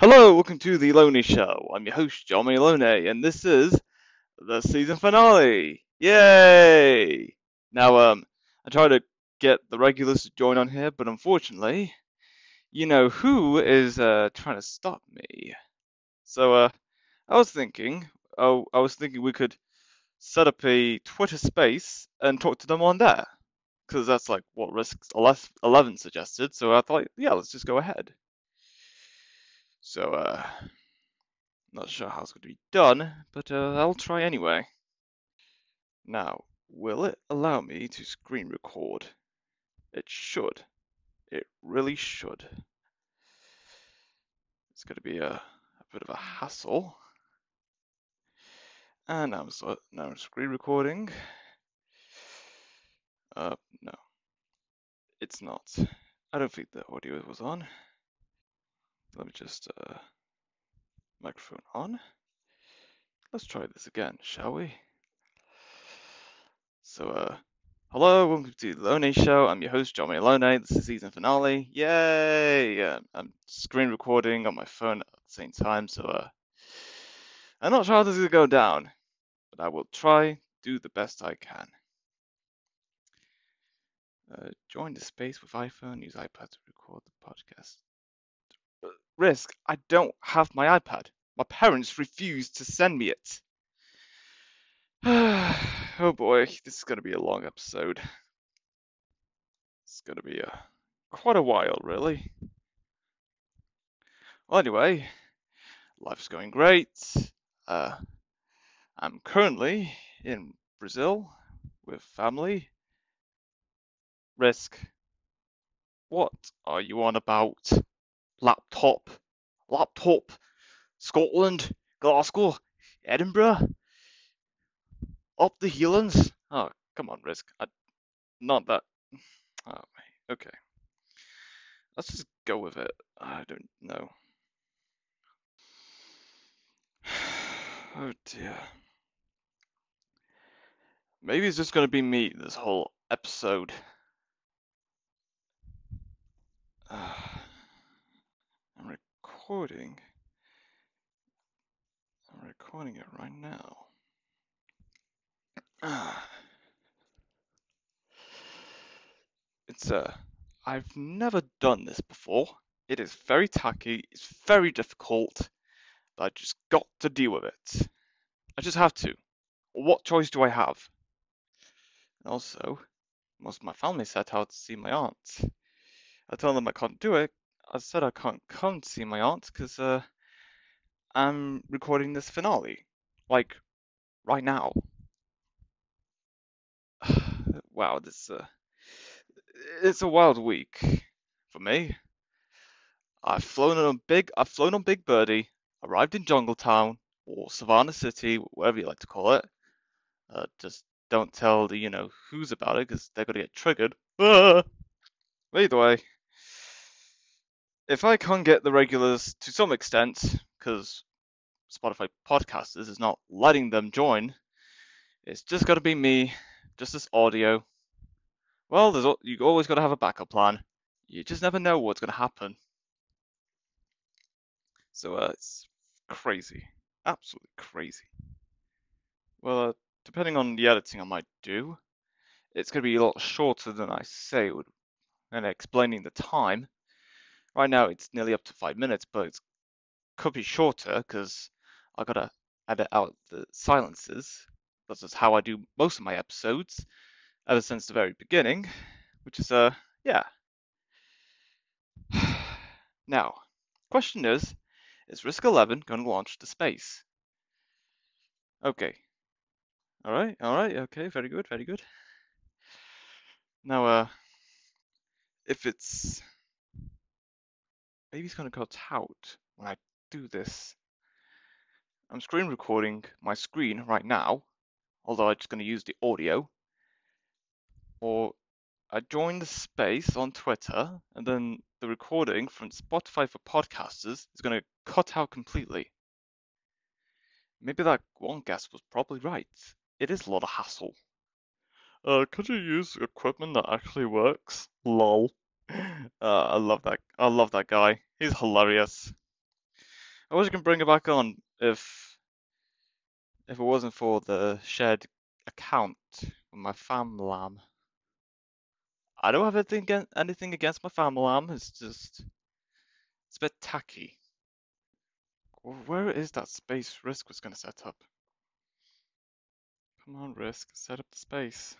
Hello, welcome to The Lonely Show. I'm your host, John Malone, and this is the season finale. Yay! Now, I tried to get the regulars to join on here, but unfortunately, you know who is trying to stop me. So, I was thinking, I was thinking we could set up a Twitter space and talk to them on there, because that's like what Risk 11 suggested. So I thought, yeah, let's just go ahead. So, not sure how it's going to be done, but I'll try anyway. Now, will it allow me to screen record? It should. It really should. It's going to be a bit of a hassle. And now I'm screen recording. No, it's not. I don't think the audio was on. Let me just microphone on. Let's try this again, shall we? So, hello, welcome to the Lone Show. I'm your host, John Malone. This is season finale. Yay! I'm screen recording on my phone at the same time, so I'm not sure how this is gonna go down, but I will try do the best I can. Join the space with iPhone. Use iPad to record the podcast. Risk, I don't have my iPad. My parents refused to send me it. Oh boy, this is gonna be a long episode. It's gonna be quite a while, really. Well, anyway, life's going great. Uh, I'm currently in Brazil with family. Risk, what are you on about? Laptop, laptop, Scotland, Glasgow, Edinburgh, up the Highlands. Oh, come on, Risk. Not that. Oh, okay. Let's just go with it. I don't know. Oh dear. Maybe it's just gonna be me this whole episode. I'm recording. I'm recording it right now. It's I've never done this before. It is very tacky, it's very difficult, but I just got to deal with it. I just have to. What choice do I have? And also, most of my family set out to see my aunt. I told them I can't do it. I said I can't come to see my aunt because I'm recording this finale. Like, right now. Wow, it's a wild week for me. I've flown on Big Birdie, arrived in Jungletown or Savannah City, whatever you like to call it. Just don't tell the who's about it because they're gonna get triggered. Ah! Either way, if I can't get the regulars to some extent, because Spotify Podcasters is not letting them join, it's just gotta be me, just this audio. Well, you always gotta have a backup plan. You just never know what's gonna happen. So it's crazy, absolutely crazy. Well, depending on the editing I might do, it's going to be a lot shorter than I say it would, and explaining the time. Right now it's nearly up to 5 minutes, but it could be shorter because I gotta edit out the silences. That's just how I do most of my episodes ever since the very beginning, which is yeah. Now, question is Risk 11 going to launch to space? Okay. All right, okay, very good, very good. Now, if it's maybe it's gonna cut out when I do this. I'm screen recording my screen right now, although I'm just gonna use the audio. Or I join the space on Twitter, and then the recording from Spotify for podcasters is gonna cut out completely. Maybe that one guest was probably right. It is a lot of hassle. Could you use equipment that actually works? Lol. I love that. I love that guy. He's hilarious. I was gonna bring it back on if it wasn't for the shared account with my famlam. I don't have anything against my famlam. It's just it's a bit tacky. Where is that space Risk was gonna set up? Come on, Risk, set up the space.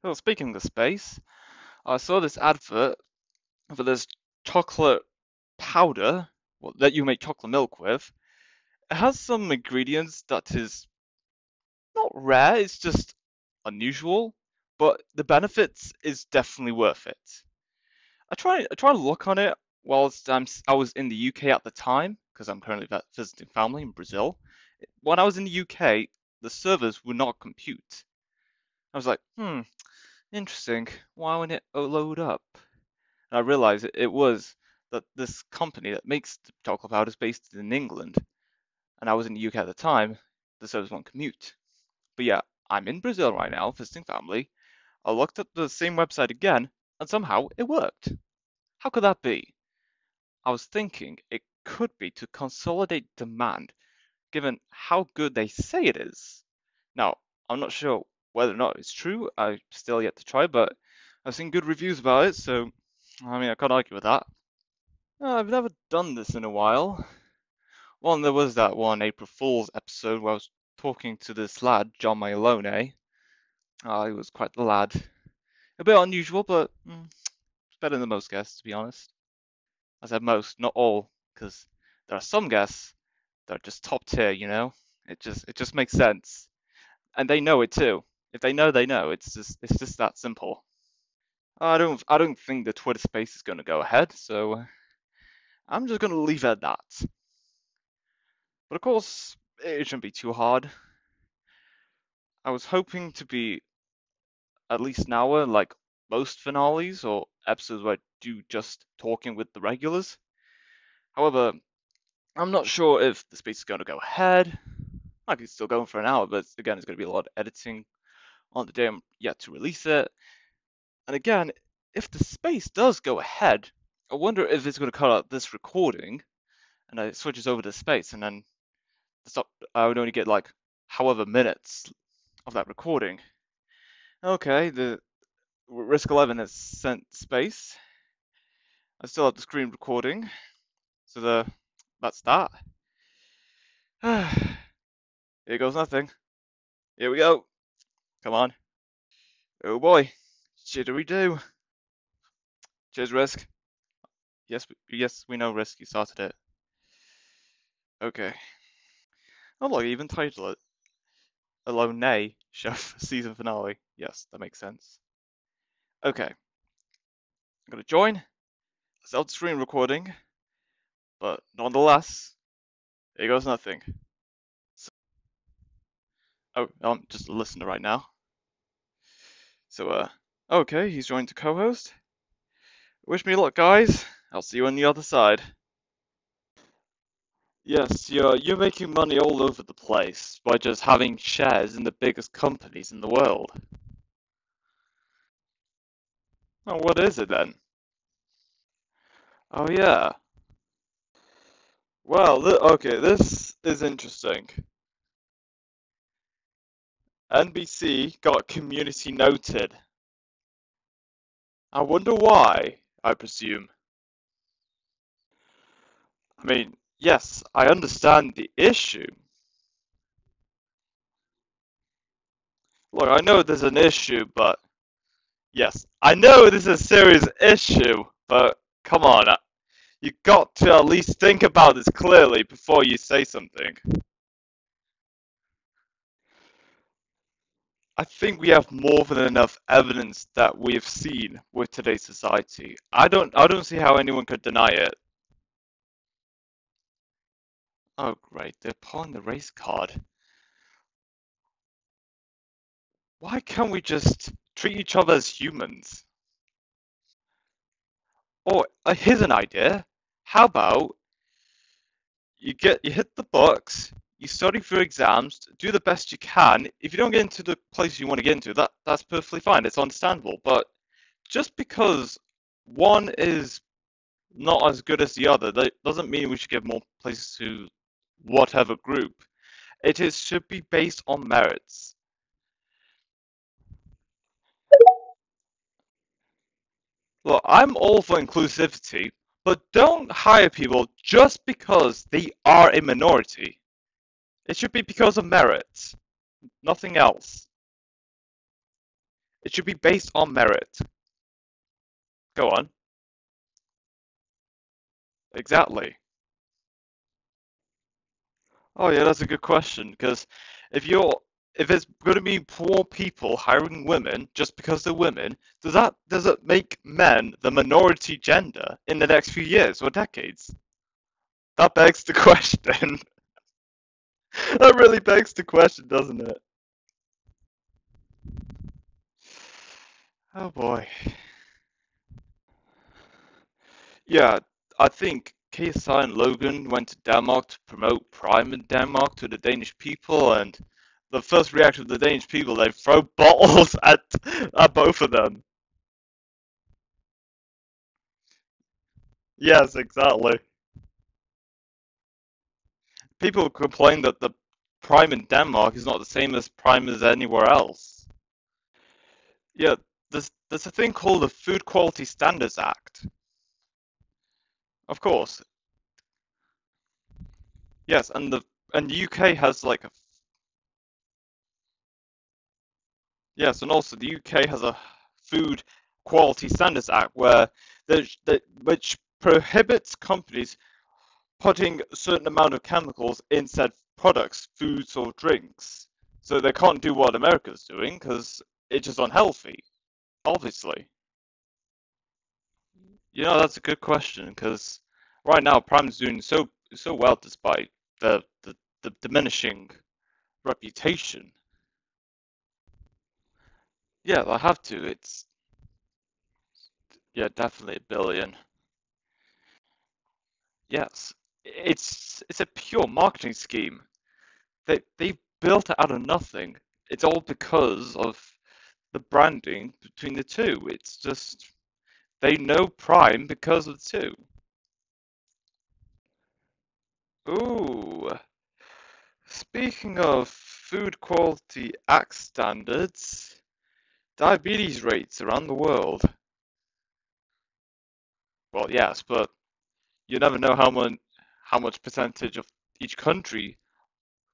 Well, speaking of the space, I saw this advert for this chocolate powder that you make chocolate milk with. It has some ingredients that is not rare, it's just unusual, but the benefits is definitely worth it. I tried to look on it whilst I was in the UK at the time, because I'm currently visiting family in Brazil. When I was in the UK, the servers would not compute. I was like, interesting. Why wouldn't it load up? And I realized it was that this company that makes the chocolate powder is based in England, and I was in the UK at the time. The servers won't commute. But yeah, I'm in Brazil right now visiting family. I looked at the same website again, and somehow it worked. How could that be? I was thinking it could be to consolidate demand, given how good they say it is. Now, I'm not sure whether or not it's true. I still yet to try, but I've seen good reviews about it, so I mean, I can't argue with that. I've never done this in a while. Well, there was that one April Fool's episode where I was talking to this lad, John Malone. He was quite the lad. A bit unusual, but it's better than most guests, to be honest. I said most, not all, because there are some guests that are just top tier, you know? It just makes sense. And they know it too. If they know, they know. It's just that simple. I don't think the Twitter space is going to go ahead, so I'm just going to leave it at that. But of course, it shouldn't be too hard. I was hoping to be at least an hour, like most finales or episodes where I do just talking with the regulars. However, I'm not sure if the space is going to go ahead. Might be still going for an hour, but again, it's going to be a lot of editing on the day I'm yet to release it. And again, if the space does go ahead, I wonder if it's going to cut out this recording and it switches over to space, and then stop. I would only get like however minutes of that recording. Okay, the Risk 11 has sent space. I still have the screen recording, so that's that. Here goes nothing. Here we go. Come on. Oh boy. Jittery do. Cheers, Risk. Yes, we know Risk. You started it. Okay. Oh look, even title it Alone Nay Chef Season Finale. Yes, that makes sense. Okay. I'm gonna join. It's screen recording, but nonetheless, here goes nothing. So, I'm just a listener right now. So, okay, he's joined to co-host. Wish me luck, guys. I'll see you on the other side. Yes, you're making money all over the place by just having shares in the biggest companies in the world. Oh, what is it then? Oh yeah. Well, okay, this is interesting. NBC got community noted. I wonder why, I presume. I mean, yes, I understand the issue. Look, I know there's an issue, but yes, I know this is a serious issue, but come on, you got to at least think about this clearly before you say something. I think we have more than enough evidence that we have seen with today's society. I don't see how anyone could deny it. Oh great, they're pulling the race card. Why can't we just treat each other as humans? Or here's an idea. How about you hit the books, you study for exams, do the best you can. If you don't get into the place you want to get into, that's perfectly fine. It's understandable. But just because one is not as good as the other. That doesn't mean we should give more places to whatever group. Should be based on merits. Look, I'm all for inclusivity, but don't hire people just because they are a minority. It should be because of merit, nothing else. It should be based on merit. Go on. Exactly. Oh yeah, that's a good question. Because if you're if it's going to be poor people hiring women just because they're women, does it make men the minority gender in the next few years or decades? That begs the question. That really begs the question, doesn't it? Oh boy. Yeah, I think KSI and Logan went to Denmark to promote Prime in Denmark to the Danish people, and the first reaction of the Danish people, they throw bottles at both of them. Yes, exactly. People complain that the Prime in Denmark is not the same as Prime as anywhere else. Yeah, there's a thing called the Food Quality Standards Act. Of course, yes, and the UK has like a yes, and also the UK has a Food Quality Standards Act where which prohibits companies putting a certain amount of chemicals in said products, foods or drinks. So they can't do what America's doing because it's just unhealthy, obviously. That's a good question because right now Prime's doing so well despite the diminishing reputation. Yeah, I have to. It's yeah, definitely a billion. Yes, it's a pure marketing scheme. They built it out of nothing. It's all because of the branding between the two. It's just they know Prime because of the two. Ooh, speaking of food quality act standards, diabetes rates around the world. Well, yes, but you never know how much percentage of each country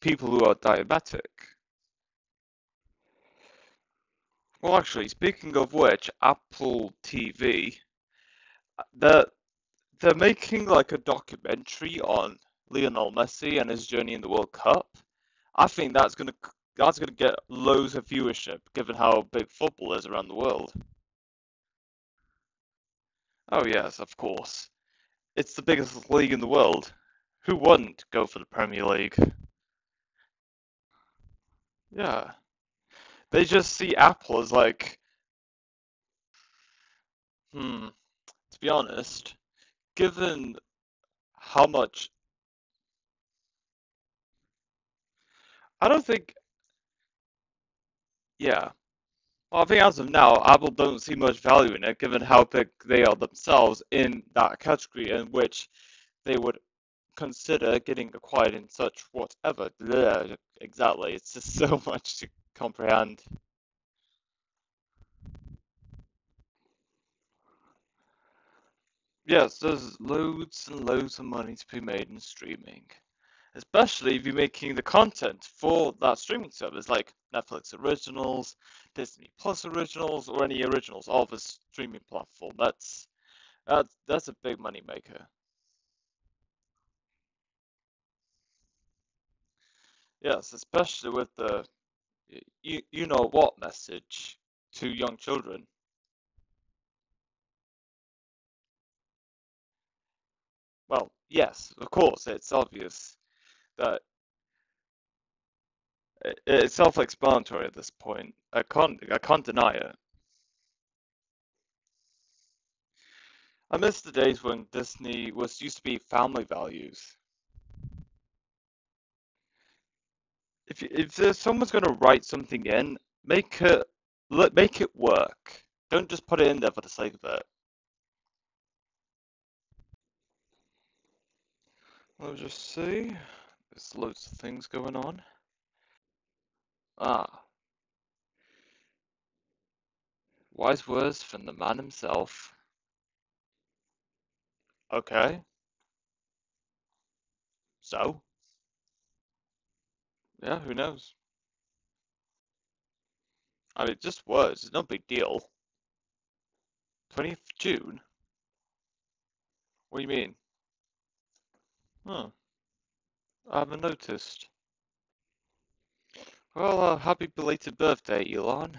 people who are diabetic. Well, actually, speaking of which, Apple TV, they're they're making like a documentary on Lionel Messi and his journey in the World Cup. I think that's gonna get loads of viewership, given how big football is around the world. Oh yes, of course. It's the biggest league in the world. Who wouldn't go for the Premier League? Yeah. They just see Apple as like, hmm, to be honest, given how much I don't think yeah. Well, I think as of now, Apple don't see much value in it, given how big they are themselves in that category in which they would consider getting acquired in such whatever. Bleh, exactly. It's just so much to comprehend. Yes, there's loads and loads of money to be made in streaming, especially if you're making the content for that streaming service, like Netflix originals, Disney Plus originals, or any originals of a streaming platform. That's a big money maker. Yes, especially with the you know what message to young children. Well, yes, of course, it's obvious that it's self-explanatory at this point. I can't deny it. I miss the days when Disney was used to be family values. If there's someone's going to write something in, make it work. Don't just put it in there for the sake of it. Let's just see. There's loads of things going on. Ah, wise words from the man himself. Okay, so, yeah, who knows? I mean, just words, it's no big deal. 20th June? What do you mean? Huh, I haven't noticed. Well, happy belated birthday, Elon,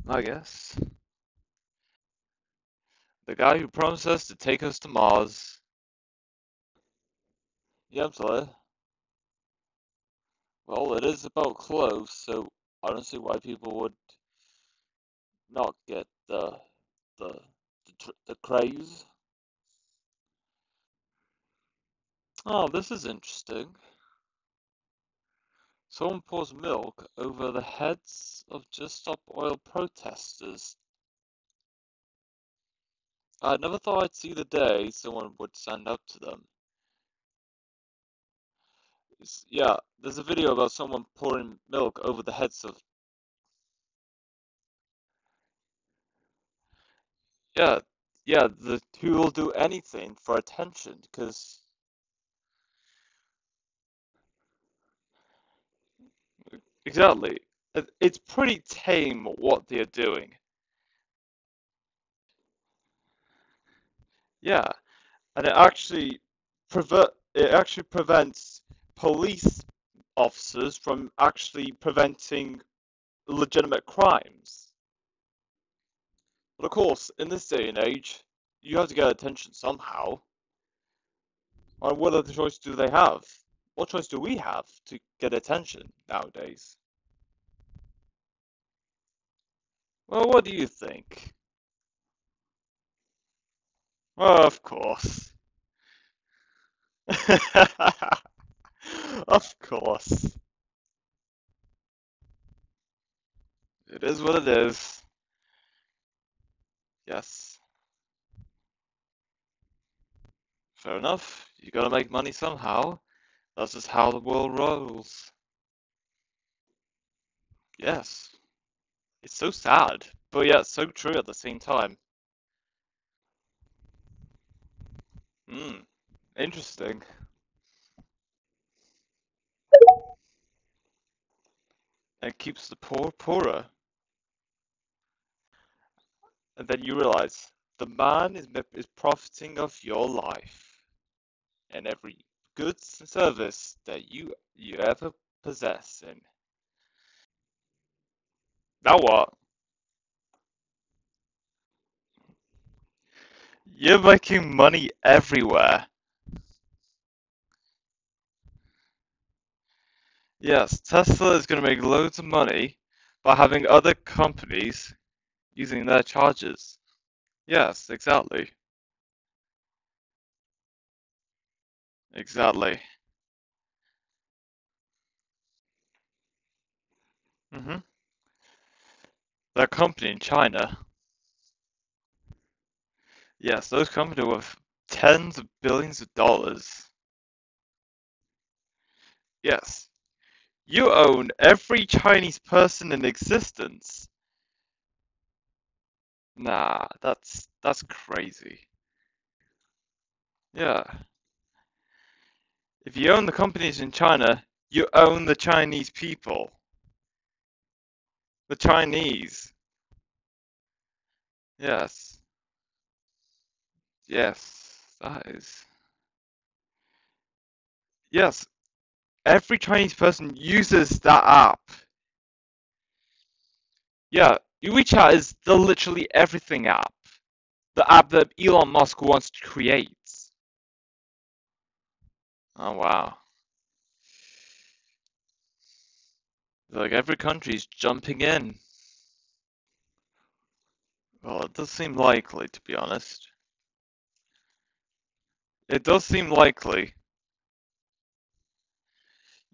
I guess. The guy who promised us to take us to Mars. Yeah, absolutely. Well, it is about clothes, so I don't see why people would not get the the craze. Oh, this is interesting. Someone pours milk over the heads of Just Stop Oil protesters. I never thought I'd see the day someone would stand up to them. Yeah, there's a video about someone pouring milk over the heads of. Yeah, yeah, the who will do anything for attention, because exactly, it's pretty tame what they're doing. Yeah, and it actually prevents police officers from actually preventing legitimate crimes. But of course, in this day and age, you have to get attention somehow. And what other choice do they have? What choice do we have to get attention nowadays? Well, what do you think? Well, of course. Of course. It is what it is. Yes. Fair enough. You gotta make money somehow. That's just how the world rolls. Yes. It's so sad, but yeah, so true at the same time. Hmm. Interesting. It keeps the poor poorer. And then you realize the man is profiting of your life and every goods and service that you ever possess. And now what? You're making money everywhere. Yes, Tesla is going to make loads of money by having other companies using their chargers. Yes, exactly. Exactly. Hmm. That company in China. Yes, those companies are worth tens of billions of dollars. Yes. You own every Chinese person in existence. Nah, that's crazy. Yeah. If you own the companies in China, you own the Chinese people. The Chinese. Yes. Yes. That is. Yes. Every Chinese person uses that app. Yeah. WeChat is the literally everything app. The app that Elon Musk wants to create. Oh wow. Like every country's jumping in. Well, it does seem likely, to be honest. It does seem likely.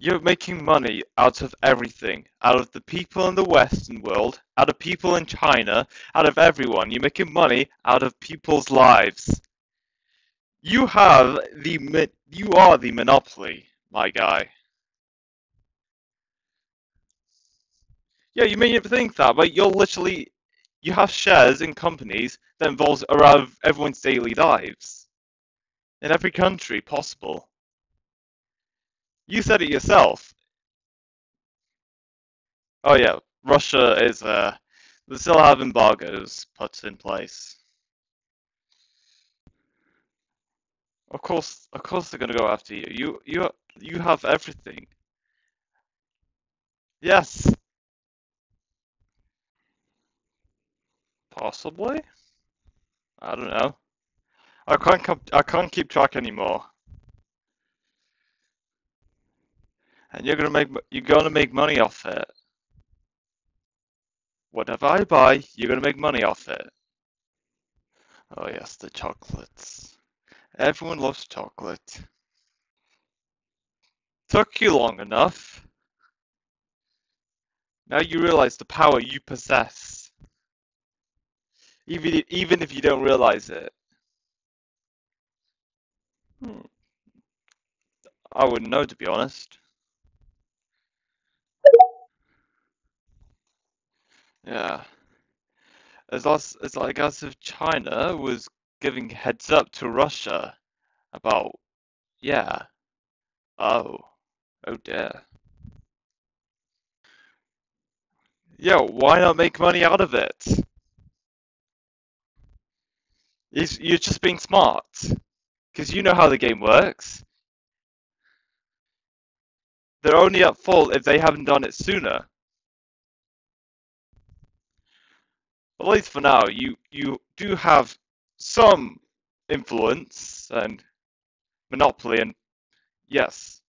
You're making money out of everything. Out of the people in the Western world, out of people in China, out of everyone. You're making money out of people's lives. You are the monopoly, my guy. Yeah, you may not think that, but you have shares in companies that involves around everyone's daily lives in every country possible. You said it yourself. Oh yeah, Russia is they still have embargoes put in place. Of course they're gonna go after you. You have everything. Yes, possibly. I don't know. I can't keep track anymore. And you're gonna make money off it. Whatever I buy, you're gonna make money off it. Oh yes, the chocolates. Everyone loves chocolate. Took you long enough. Now you realize the power you possess, even if you don't realize it. Hmm, I wouldn't know, to be honest. Yeah, it's like as if China was giving heads up to Russia about, yeah, oh, oh dear. Yeah, why not make money out of it? You're just being smart, because you know how the game works. They're only at fault if they haven't done it sooner. At least for now, you do have some influence and monopoly, and yes,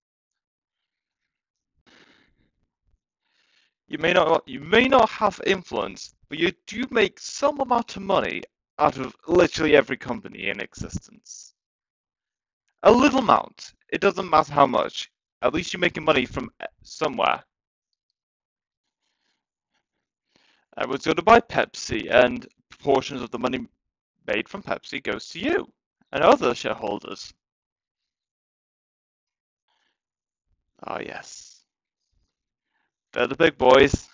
you may not have influence, but you do make some amount of money out of literally every company in existence. A little amount. It doesn't matter how much. At least you're making money from somewhere. I was going to buy Pepsi, and proportions of the money made from Pepsi goes to you and other shareholders. Ah, yes. They're the big boys.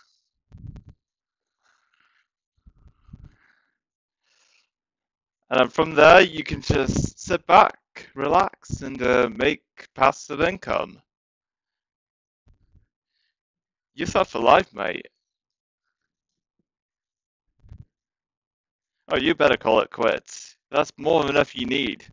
And then from there, you can just sit back, relax, and make passive income. You're set for life, mate. Oh, you better call it quits. That's more than enough you need.